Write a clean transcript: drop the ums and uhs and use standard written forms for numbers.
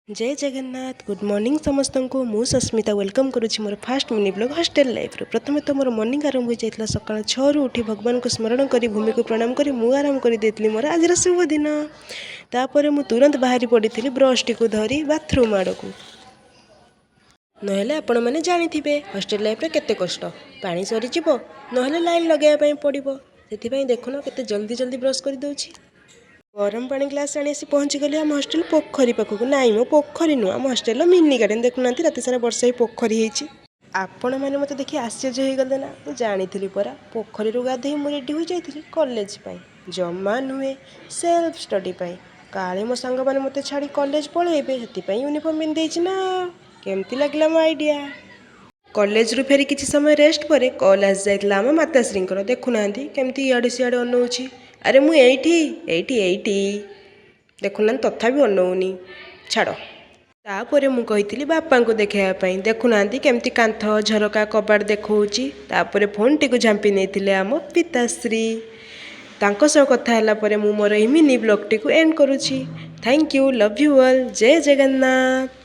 जय Jagannath good morning समस्त को मु सस्मिता वेलकम करुँची मोर first mini blog hostel life प्रथम तो मोर मॉर्निंग आरंभ हो जाता सकाल 6 रु उठी भगवान को स्मरण करी भूमि को प्रणाम करी मु आरंभ कर देती मोर आज शुभ दिन तापर मु तुरंत बाहरी पड़ी ब्रश टी को धरी बाथरूम आड़ को नहेले आपण मैंने जानी हॉस्टल लाइफ रे केते कष्ट पानी सरीज ना लाइन लगे पड़ो से देखुन के जल्दी जल्दी ब्रश कर दौची गरम पानी ग्लास आनी आसी पहुँची गली आम हॉस्टल पोखरी पाखक नाई मो पोखरी नुह आम हॉस्टल मिनी गार्डन देखुना रात सारा वर्षा ही पोखरी होती आपण मैंने मत देखिए आश्चर्य हो गले ना मुझे जानी परा पोखरी गाधे मुझे रेडी हो जाती कॉलेज जमा नुहे सेल्फ स्टडी काले मो सांग मैंने मत छाड़ी कॉलेज पलैबे से यूनिफॉर्म पिंधे ना केमती लगला मो आइडिया कॉलेज रु फेरी किसी समय रेस्ट पर कॉल आसी जाइला आम माताश्री देखुना केमती इे सियाड़े अनौची अरे मु एठी देखुना तथापि अनौनी छाड़ तापर मु कही बापा को देखापी देखुना केमती कांथ झरका कबाट देखौची तापर फोन टी को झांपी नहीं आम पिताश्री तांको सह कथा होला परे मु मोर मिनी ब्लॉग टी को एंड करुछि। Thank you love you all जय जगन्नाथ।